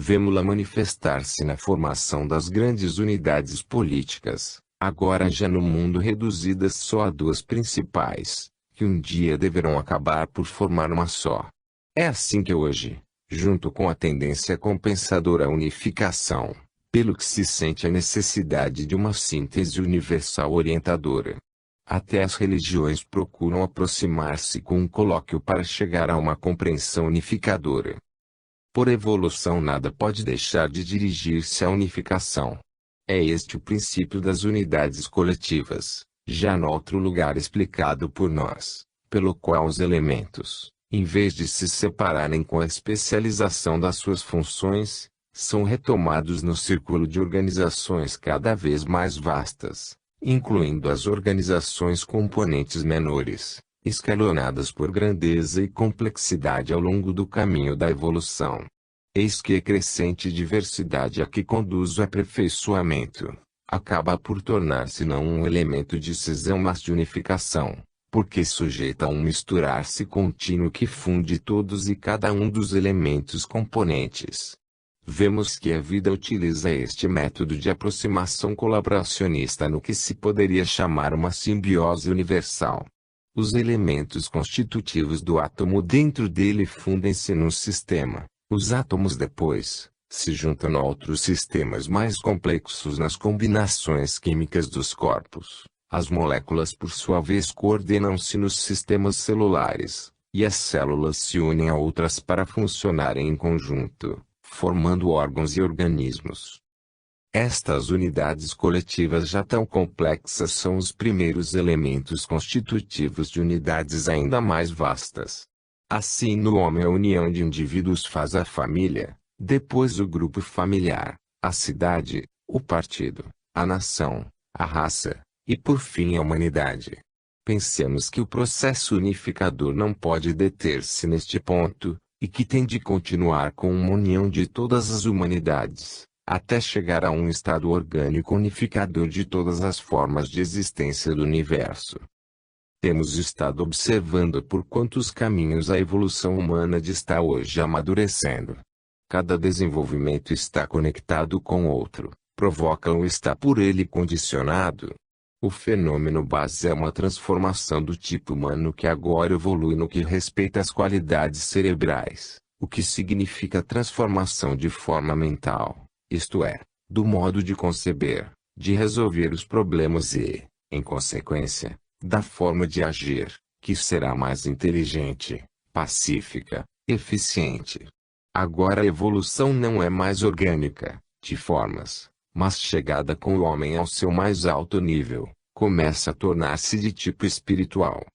Vemo-la manifestar-se na formação das grandes unidades políticas, agora já no mundo reduzidas só a duas principais, que um dia deverão acabar por formar uma só. É assim que hoje, junto com a tendência compensadora à unificação, pelo que se sente a necessidade de uma síntese universal orientadora. Até as religiões procuram aproximar-se com um colóquio para chegar a uma compreensão unificadora. Por evolução nada pode deixar de dirigir-se à unificação. É este o princípio das unidades coletivas, já no outro lugar explicado por nós, pelo qual os elementos, em vez de se separarem com a especialização das suas funções, são retomados no círculo de organizações cada vez mais vastas, incluindo as organizações componentes menores, escalonadas por grandeza e complexidade ao longo do caminho da evolução. Eis que a crescente diversidade a que conduz o aperfeiçoamento, acaba por tornar-se não um elemento de cisão mas de unificação, porque sujeita a um misturar-se contínuo que funde todos e cada um dos elementos componentes. Vemos que a vida utiliza este método de aproximação colaboracionista no que se poderia chamar uma simbiose universal. Os elementos constitutivos do átomo dentro dele fundem-se num sistema. Os átomos depois, se juntam a outros sistemas mais complexos nas combinações químicas dos corpos. As moléculas por sua vez coordenam-se nos sistemas celulares, e as células se unem a outras para funcionarem em conjunto, formando órgãos e organismos. Estas unidades coletivas já tão complexas são os primeiros elementos constitutivos de unidades ainda mais vastas. Assim no homem a união de indivíduos faz a família, depois o grupo familiar, a cidade, o partido, a nação, a raça, e por fim a humanidade. Pensemos que o processo unificador não pode deter-se neste ponto, e que tem de continuar com uma união de todas as humanidades, até chegar a um estado orgânico unificador de todas as formas de existência do universo. Temos estado observando por quantos caminhos a evolução humana está hoje amadurecendo. Cada desenvolvimento está conectado com outro, provoca ou está por ele condicionado. O fenômeno base é uma transformação do tipo humano que agora evolui no que respeita às qualidades cerebrais, o que significa transformação de forma mental, isto é, do modo de conceber, de resolver os problemas e, em consequência, da forma de agir, que será mais inteligente, pacífica, eficiente. Agora a evolução não é mais orgânica, de formas, mas chegada com o homem ao seu mais alto nível, começa a tornar-se de tipo espiritual.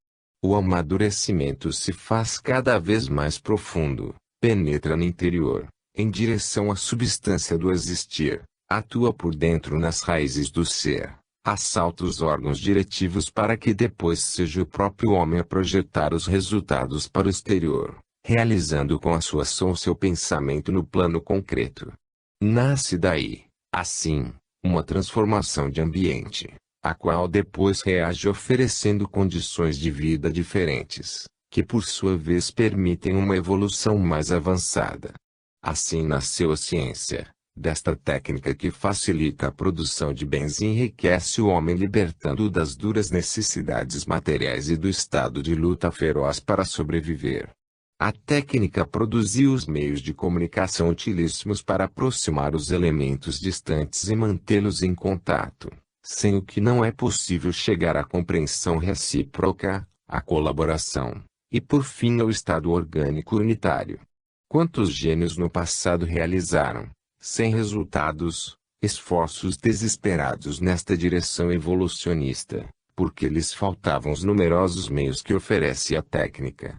O amadurecimento se faz cada vez mais profundo, penetra no interior, em direção à substância do existir, atua por dentro nas raízes do ser, assalta os órgãos diretivos para que depois seja o próprio homem a projetar os resultados para o exterior, realizando com a sua ação o seu pensamento no plano concreto. Nasce daí, assim, uma transformação de ambiente, a qual depois reage oferecendo condições de vida diferentes, que por sua vez permitem uma evolução mais avançada. Assim nasceu a ciência, desta técnica que facilita a produção de bens e enriquece o homem libertando-o das duras necessidades materiais e do estado de luta feroz para sobreviver. A técnica produziu os meios de comunicação utilíssimos para aproximar os elementos distantes e mantê-los em contato, sem o que não é possível chegar à compreensão recíproca, à colaboração, e por fim ao estado orgânico unitário. Quantos gênios no passado realizaram, sem resultados, esforços desesperados nesta direção evolucionista, porque lhes faltavam os numerosos meios que oferece a técnica.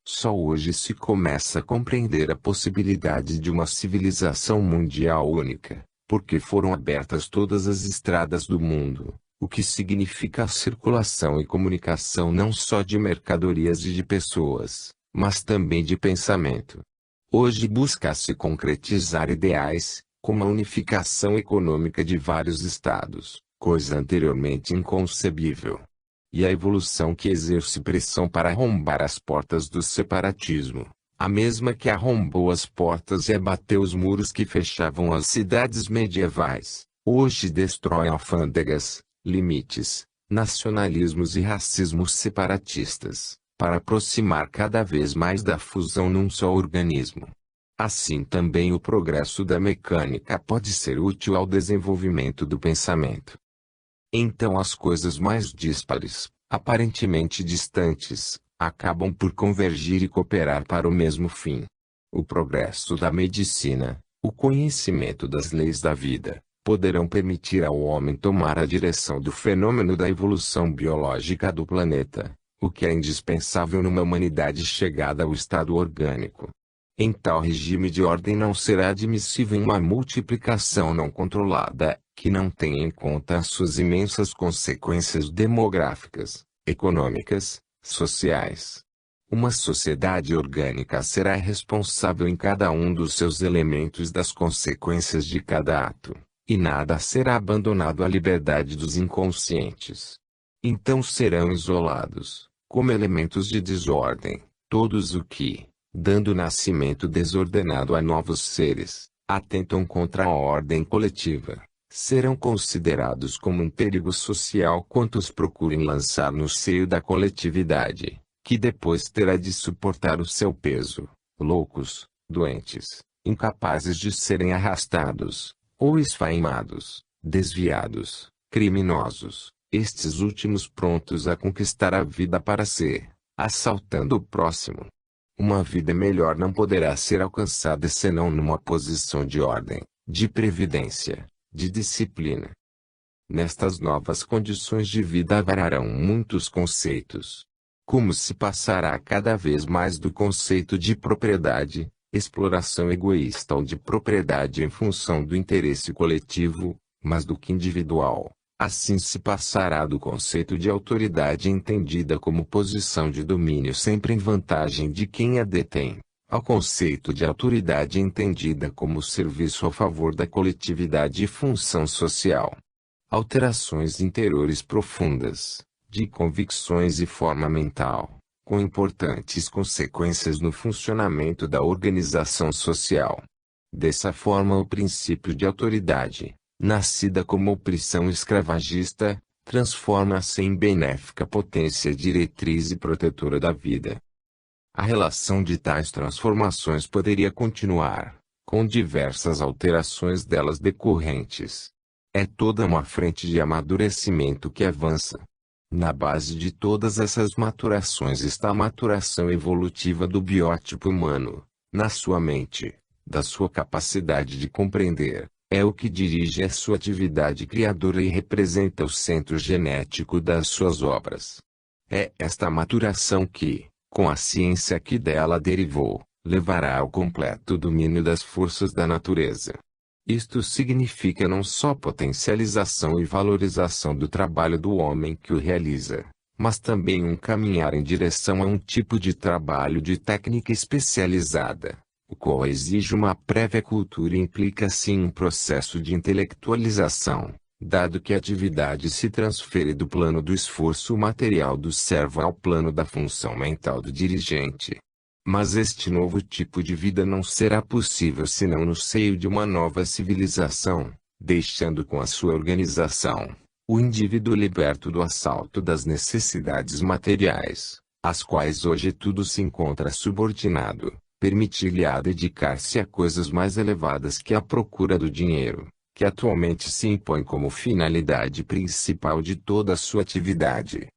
Só hoje se começa a compreender a possibilidade de uma civilização mundial única, porque foram abertas todas as estradas do mundo, o que significa a circulação e comunicação não só de mercadorias e de pessoas, mas também de pensamento. Hoje busca-se concretizar ideais, como a unificação econômica de vários estados, coisa anteriormente inconcebível. E a evolução que exerce pressão para arrombar as portas do separatismo, a mesma que arrombou as portas e abateu os muros que fechavam as cidades medievais, hoje destrói alfândegas, limites, nacionalismos e racismos separatistas, para aproximar cada vez mais da fusão num só organismo. Assim também o progresso da mecânica pode ser útil ao desenvolvimento do pensamento. Então as coisas mais díspares, aparentemente distantes, acabam por convergir e cooperar para o mesmo fim. O progresso da medicina, o conhecimento das leis da vida, poderão permitir ao homem tomar a direção do fenômeno da evolução biológica do planeta, o que é indispensável numa humanidade chegada ao estado orgânico. Em tal regime de ordem não será admissível uma multiplicação não controlada, que não tenha em conta as suas imensas consequências demográficas, econômicas, sociais. Uma sociedade orgânica será responsável em cada um dos seus elementos das consequências de cada ato, e nada será abandonado à liberdade dos inconscientes. Então serão isolados, como elementos de desordem, todos os que, dando nascimento desordenado a novos seres, atentam contra a ordem coletiva, serão considerados como um perigo social quantos procurem lançar no seio da coletividade, que depois terá de suportar o seu peso, loucos, doentes, incapazes de serem arrastados, ou esfaimados, desviados, criminosos, estes últimos prontos a conquistar a vida para ser, assaltando o próximo. Uma vida melhor não poderá ser alcançada senão numa posição de ordem, de previdência, de disciplina. Nestas novas condições de vida haverão muitos conceitos. Como se passará cada vez mais do conceito de propriedade, exploração egoísta ou de propriedade em função do interesse coletivo, mas do que individual, assim se passará do conceito de autoridade entendida como posição de domínio sempre em vantagem de quem a detém, ao conceito de autoridade entendida como serviço a favor da coletividade e função social. Alterações interiores profundas, de convicções e forma mental, com importantes consequências no funcionamento da organização social. Dessa forma, o princípio de autoridade, nascida como opressão escravagista, transforma-se em benéfica potência diretriz e protetora da vida. A relação de tais transformações poderia continuar, com diversas alterações delas decorrentes. É toda uma frente de amadurecimento que avança. Na base de todas essas maturações está a maturação evolutiva do biótipo humano, na sua mente, da sua capacidade de compreender, é o que dirige a sua atividade criadora e representa o centro genético das suas obras. É esta maturação que, com a ciência que dela derivou, levará ao completo domínio das forças da natureza. Isto significa não só potencialização e valorização do trabalho do homem que o realiza, mas também um caminhar em direção a um tipo de trabalho de técnica especializada, o qual exige uma prévia cultura e implica sim um processo de intelectualização, dado que a atividade se transfere do plano do esforço material do servo ao plano da função mental do dirigente. Mas este novo tipo de vida não será possível senão no seio de uma nova civilização, deixando com a sua organização, o indivíduo liberto do assalto das necessidades materiais, às quais hoje tudo se encontra subordinado, permitir-lhe-á dedicar-se a coisas mais elevadas que a procura do dinheiro, que atualmente se impõe como finalidade principal de toda a sua atividade.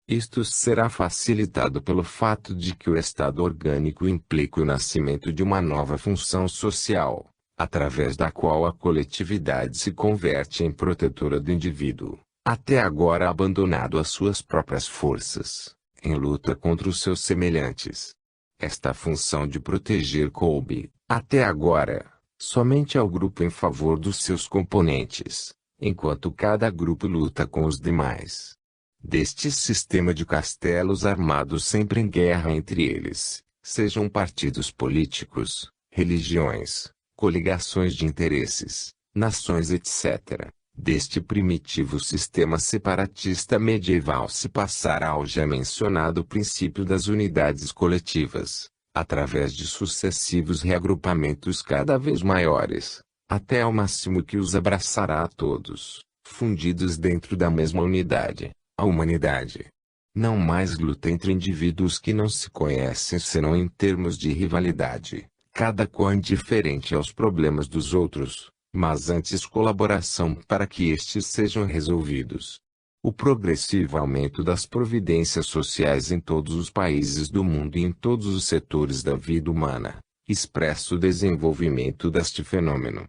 Isto será facilitado pelo fato de que o estado orgânico implica o nascimento de uma nova função social, através da qual a coletividade se converte em protetora do indivíduo, até agora abandonado às suas próprias forças, em luta contra os seus semelhantes. Esta função de proteger coube, até agora, somente ao grupo em favor dos seus componentes, enquanto cada grupo luta com os demais. Deste sistema de castelos armados sempre em guerra entre eles, sejam partidos políticos, religiões, coligações de interesses, nações etc., deste primitivo sistema separatista medieval se passará ao já mencionado princípio das unidades coletivas, através de sucessivos reagrupamentos cada vez maiores, até ao máximo que os abraçará a todos, fundidos dentro da mesma unidade. A humanidade. Não mais luta entre indivíduos que não se conhecem senão em termos de rivalidade, cada qual indiferente aos problemas dos outros, mas antes colaboração para que estes sejam resolvidos. O progressivo aumento das providências sociais em todos os países do mundo e em todos os setores da vida humana, expressa o desenvolvimento deste fenômeno.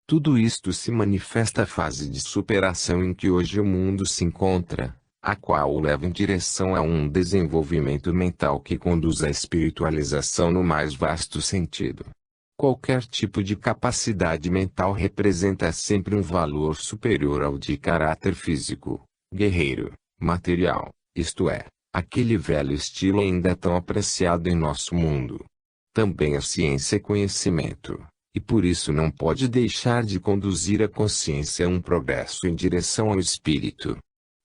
Tudo isto se manifesta a fase de superação em que hoje o mundo se encontra, a qual o leva em direção a um desenvolvimento mental que conduz à espiritualização no mais vasto sentido. Qualquer tipo de capacidade mental representa sempre um valor superior ao de caráter físico, guerreiro, material, isto é, aquele velho estilo ainda tão apreciado em nosso mundo. Também a ciência é conhecimento. E por isso não pode deixar de conduzir a consciência a um progresso em direção ao espírito.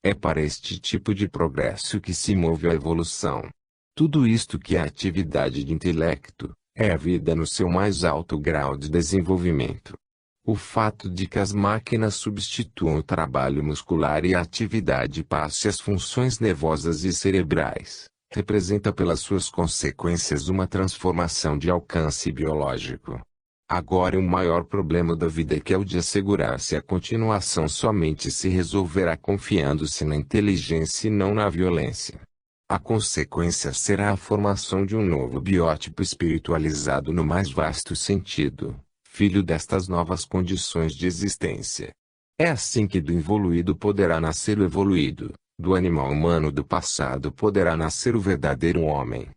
É para este tipo de progresso que se move a evolução. Tudo isto que é a atividade de intelecto, é a vida no seu mais alto grau de desenvolvimento. O fato de que as máquinas substituam o trabalho muscular e a atividade passe às funções nervosas e cerebrais, representa pelas suas consequências uma transformação de alcance biológico. Agora o maior problema da vida é que é o de assegurar-se a continuação somente se resolverá confiando-se na inteligência e não na violência. A consequência será a formação de um novo biótipo espiritualizado no mais vasto sentido, filho destas novas condições de existência. É assim que do involuído poderá nascer o evoluído, do animal humano do passado poderá nascer o verdadeiro homem.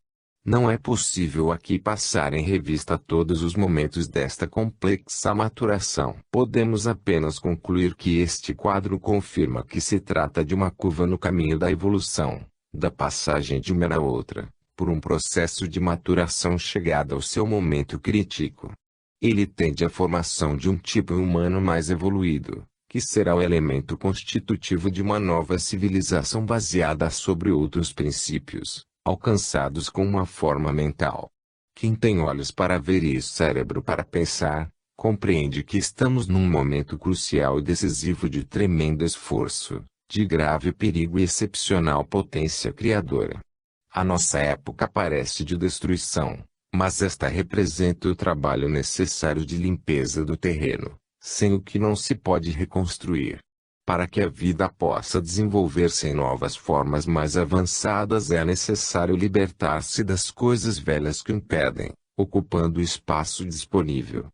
Não é possível aqui passar em revista todos os momentos desta complexa maturação. Podemos apenas concluir que este quadro confirma que se trata de uma curva no caminho da evolução, da passagem de uma à outra, por um processo de maturação chegado ao seu momento crítico. Ele tende à formação de um tipo humano mais evoluído, que será o elemento constitutivo de uma nova civilização baseada sobre outros princípios, alcançados com uma forma mental. Quem tem olhos para ver e cérebro para pensar, compreende que estamos num momento crucial e decisivo de tremendo esforço, de grave perigo e excepcional potência criadora. A nossa época parece de destruição, mas esta representa o trabalho necessário de limpeza do terreno, sem o que não se pode reconstruir. Para que a vida possa desenvolver-se em novas formas mais avançadas é necessário libertar-se das coisas velhas que impedem, ocupando o espaço disponível.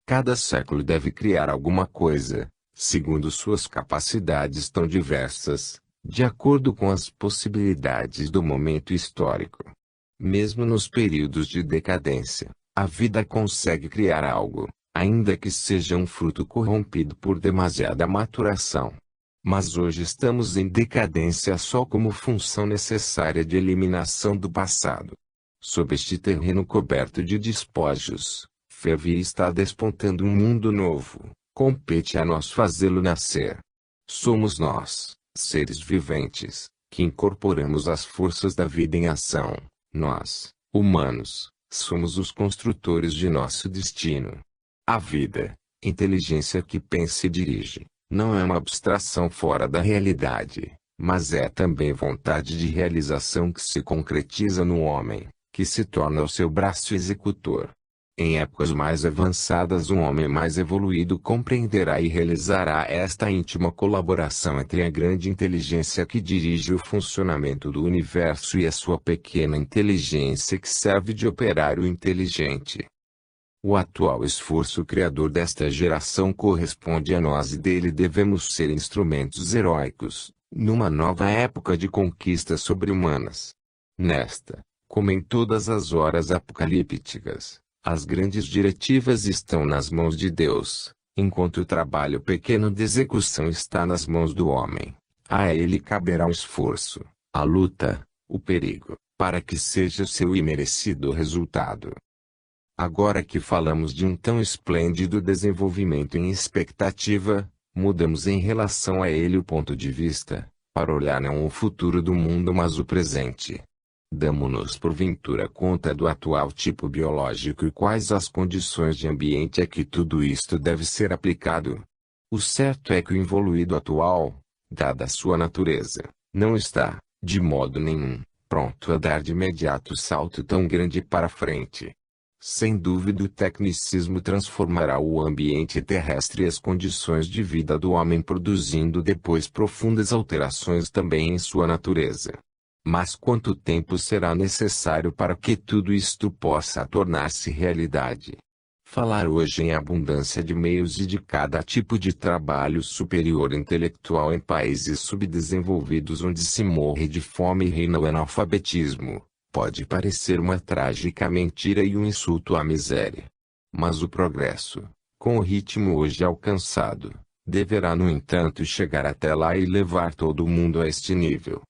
Cada século deve criar alguma coisa, segundo suas capacidades tão diversas, de acordo com as possibilidades do momento histórico. Mesmo nos períodos de decadência, a vida consegue criar algo, ainda que seja um fruto corrompido por demasiada maturação. Mas hoje estamos em decadência só como função necessária de eliminação do passado. Sob este terreno coberto de despojos, ferve e está despontando um mundo novo. Compete a nós fazê-lo nascer. Somos nós, seres viventes, que incorporamos as forças da vida em ação. Nós, humanos, somos os construtores de nosso destino. A vida, inteligência que pensa e dirige, não é uma abstração fora da realidade, mas é também vontade de realização que se concretiza no homem, que se torna o seu braço executor. Em épocas mais avançadas um homem mais evoluído compreenderá e realizará esta íntima colaboração entre a grande inteligência que dirige o funcionamento do universo e a sua pequena inteligência que serve de operário inteligente. O atual esforço criador desta geração corresponde a nós e dele devemos ser instrumentos heróicos, numa nova época de conquistas sobre-humanas. Nesta, como em todas as horas apocalípticas, as grandes diretivas estão nas mãos de Deus, enquanto o trabalho pequeno de execução está nas mãos do homem. A ele caberá o esforço, a luta, o perigo, para que seja seu imerecido resultado. Agora que falamos de um tão esplêndido desenvolvimento em expectativa, mudamos em relação a ele o ponto de vista, para olhar não o futuro do mundo mas o presente. Damos-nos porventura conta do atual tipo biológico e quais as condições de ambiente a que tudo isto deve ser aplicado. O certo é que o evoluído atual, dada a sua natureza, não está, de modo nenhum, pronto a dar de imediato salto tão grande para frente. Sem dúvida o tecnicismo transformará o ambiente terrestre e as condições de vida do homem produzindo depois profundas alterações também em sua natureza. Mas quanto tempo será necessário para que tudo isto possa tornar-se realidade? Falar hoje em abundância de meios e de cada tipo de trabalho superior intelectual em países subdesenvolvidos onde se morre de fome e reina o analfabetismo, pode parecer uma trágica mentira e um insulto à miséria. Mas o progresso, com o ritmo hoje alcançado, deverá no entanto chegar até lá e levar todo mundo a este nível.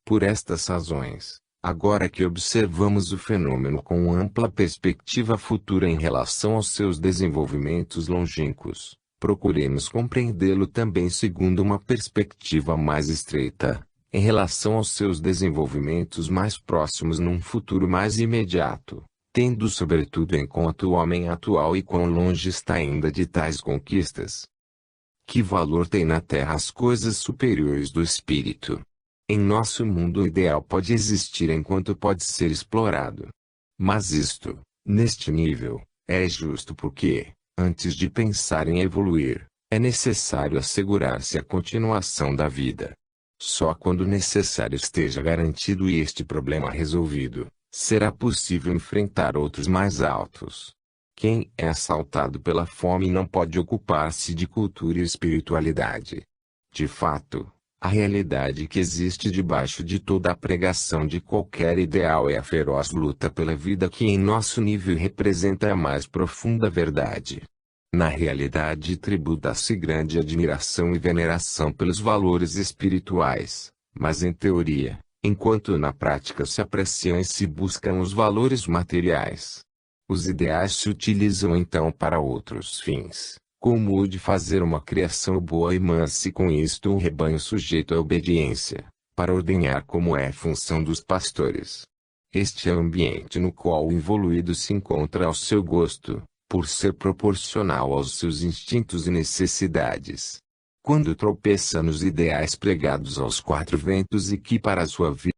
Por estas razões, agora que observamos o fenômeno com ampla perspectiva futura em relação aos seus desenvolvimentos longínquos, procuremos compreendê-lo também segundo uma perspectiva mais estreita, em relação aos seus desenvolvimentos mais próximos num futuro mais imediato, tendo sobretudo em conta o homem atual e quão longe está ainda de tais conquistas. Que valor tem na Terra as coisas superiores do espírito? Em nosso mundo o ideal pode existir enquanto pode ser explorado. Mas isto, neste nível, é justo porque, antes de pensar em evoluir, é necessário assegurar-se a continuação da vida. Só quando necessário esteja garantido e este problema resolvido, será possível enfrentar outros mais altos. Quem é assaltado pela fome não pode ocupar-se de cultura e espiritualidade. De fato, a realidade que existe debaixo de toda a pregação de qualquer ideal é a feroz luta pela vida que em nosso nível representa a mais profunda verdade. Na realidade tributa-se grande admiração e veneração pelos valores espirituais, mas em teoria, enquanto na prática se apreciam e se buscam os valores materiais. Os ideais se utilizam então para outros fins, como o de fazer uma criação boa e mansa e com isto um rebanho sujeito à obediência, para ordenhar como é função dos pastores. Este é o ambiente no qual o evoluído se encontra ao seu gosto, por ser proporcional aos seus instintos e necessidades. Quando tropeça nos ideais pregados aos quatro ventos e que para a sua vida